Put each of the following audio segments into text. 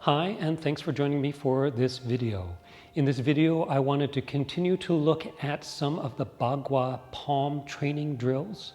Hi, and thanks for joining me for this video. In this video, I wanted to continue to look at some of the Bagua Palm training drills.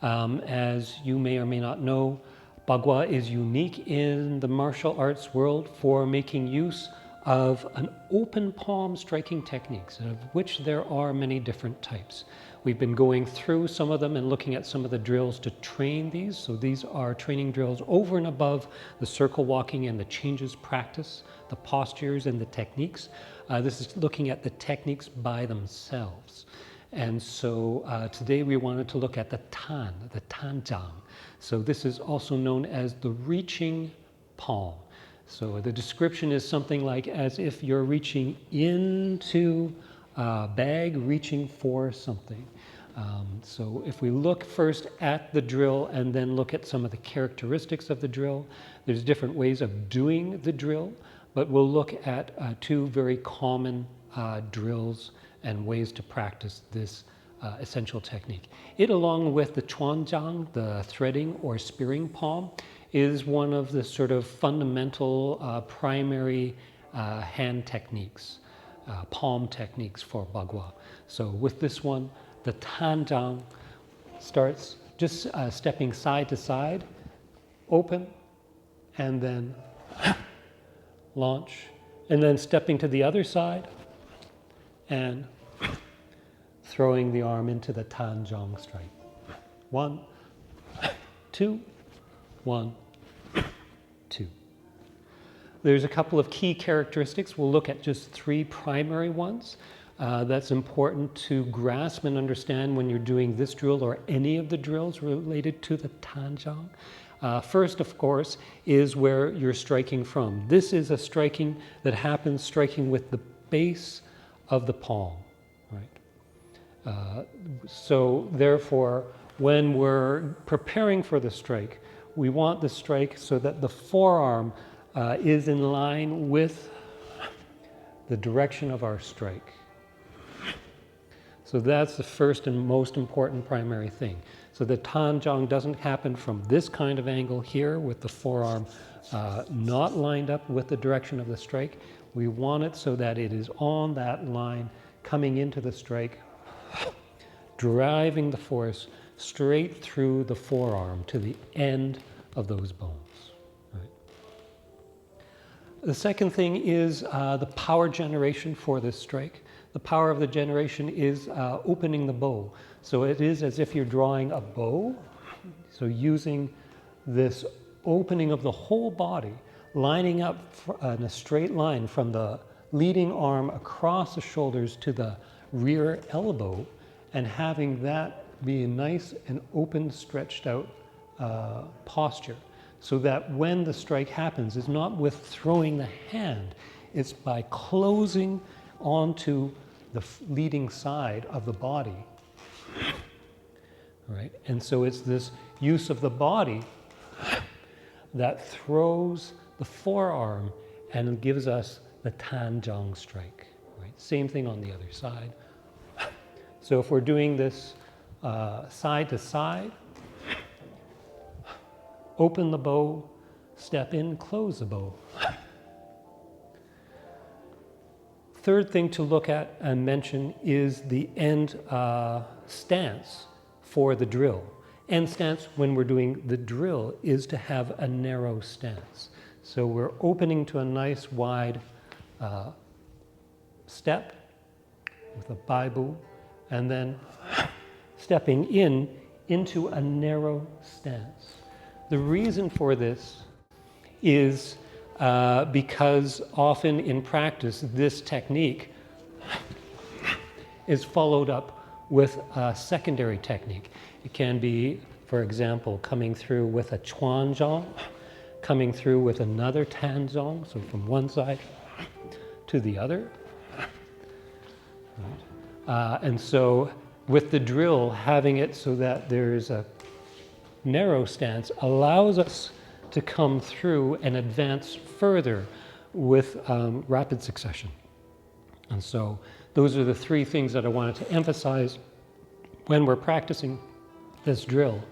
As you may or may not know, Bagua is unique in the martial arts world for making use of an open palm striking techniques, of which there are many different types. We've been going through some of them and looking at some of the drills to train these. So these are training drills over and above the circle walking and the changes practice, the postures and the techniques. This is looking at the techniques by themselves. And so today we wanted to look at the zhang. So this is also known as the reaching palm. So the description is something like as if you're reaching into a bag, reaching for something. So if we look first at the drill and then look at some of the characteristics of the drill, there's different ways of doing the drill, but we'll look at two very common drills and ways to practice this essential technique. It, along with the zhang, the threading or spearing palm, is one of the sort of fundamental primary hand techniques, palm techniques for Bagua. So with this one, the zhang starts just stepping side to side, open, and then launch, and then stepping to the other side and throwing the arm into the zhang strike. 1, 2, 1, 2. There's a couple of key characteristics. We'll look at just three primary ones. That's important to grasp and understand when you're doing this drill or any of the drills related to the zhang. First, of course, is where you're striking from. This is a striking that happens striking with the base of the palm, right? So therefore, when we're preparing for the strike, we want the strike so that the forearm is in line with the direction of our strike. So that's the first and most important primary thing. So the zhang doesn't happen from this kind of angle here with the forearm not lined up with the direction of the strike. We want it so that it is on that line coming into the strike, driving the force straight through the forearm to the end of those bones. Right. The second thing is the power generation for this strike. The power of the generation is opening the bow. So it is as if you're drawing a bow. So using this opening of the whole body, lining up in a straight line from the leading arm across the shoulders to the rear elbow, and having that be a nice and open, stretched out posture, so that when the strike happens, it's not with throwing the hand, it's by closing onto the leading side of the body, right? And so it's this use of the body that throws the forearm and gives us the zhang strike, right? Same thing on the other side. So if we're doing this side to side, open the bow, step in, close the bow. Third thing to look at and mention is the end stance for the drill. End stance when we're doing the drill is to have a narrow stance. So we're opening to a nice wide step with a baibu, and then stepping into a narrow stance. The reason for this is because often in practice, this technique is followed up with a secondary technique. It can be, for example, coming through with a zhang, coming through with another zhang, so from one side to the other. Right. And so with the drill, having it so that there's a narrow stance allows us to come through and advance further with rapid succession. And so those are the three things that I wanted to emphasize when we're practicing this drill.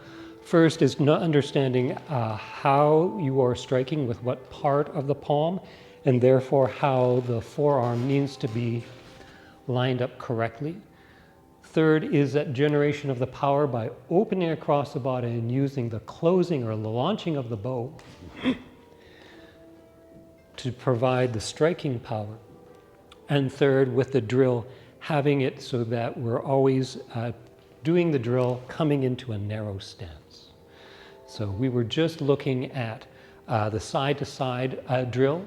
First is not understanding how you are striking with what part of the palm, and therefore how the forearm needs to be lined up correctly. Third is that generation of the power by opening across the body and using the closing or the launching of the bow to provide the striking power. And third, with the drill, having it so that we're always doing the drill coming into a narrow stance. So we were just looking at the side-to-side drill,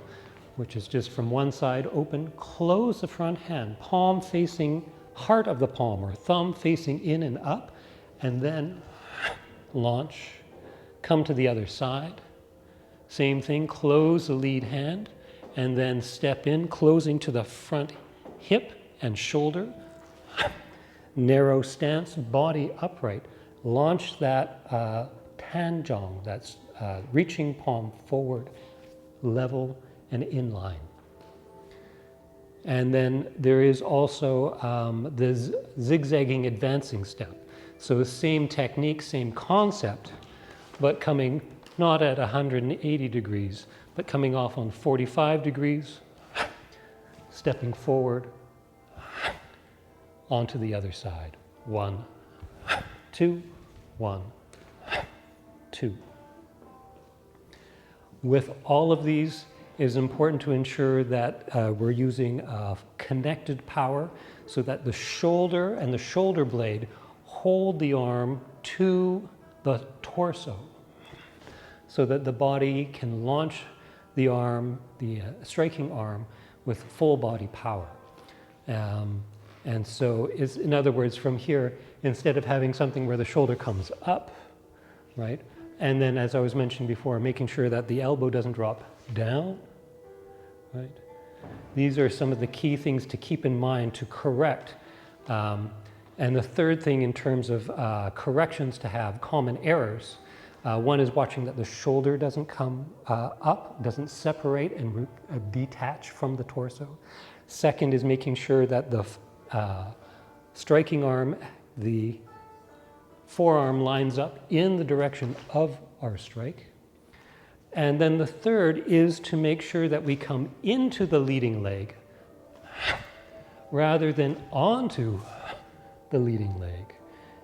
which is just from one side open, close the front hand, palm facing heart of the palm or thumb facing in and up, and then launch, come to the other side. Same thing, close the lead hand, and then step in, closing to the front hip and shoulder. Narrow stance, body upright. Launch that zhang, that's reaching palm forward, level and in line. And then there is also the zigzagging advancing step. So the same technique, same concept, but coming not at 180 degrees, but coming off on 45 degrees, stepping forward onto the other side. 1, 2, 1, 2. With all of these, it is important to ensure that we're using connected power so that the shoulder and the shoulder blade hold the arm to the torso so that the body can launch the arm, the striking arm, with full body power. And so, in other words, from here, instead of having something where the shoulder comes up, right, and then, as I was mentioning before, making sure that the elbow doesn't drop down, right? These are some of the key things to keep in mind to correct. And the third thing in terms of corrections to have, common errors, one is watching that the shoulder doesn't come up, doesn't separate and detach from the torso. Second is making sure that the striking arm, the forearm lines up in the direction of our strike. And then the third is to make sure that we come into the leading leg rather than onto the leading leg.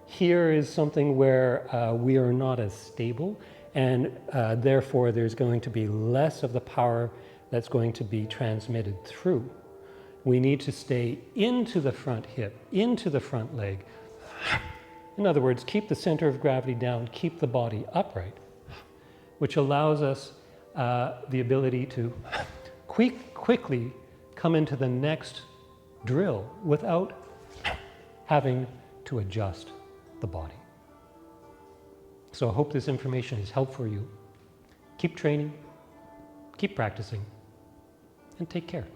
Here is something where we are not as stable, and therefore there's going to be less of the power that's going to be transmitted through. We need to stay into the front hip, into the front leg. In other words, keep the center of gravity down, keep the body upright, which allows us the ability to quickly come into the next drill without having to adjust the body. So I hope this information is helpful for you. Keep training, keep practicing, and take care.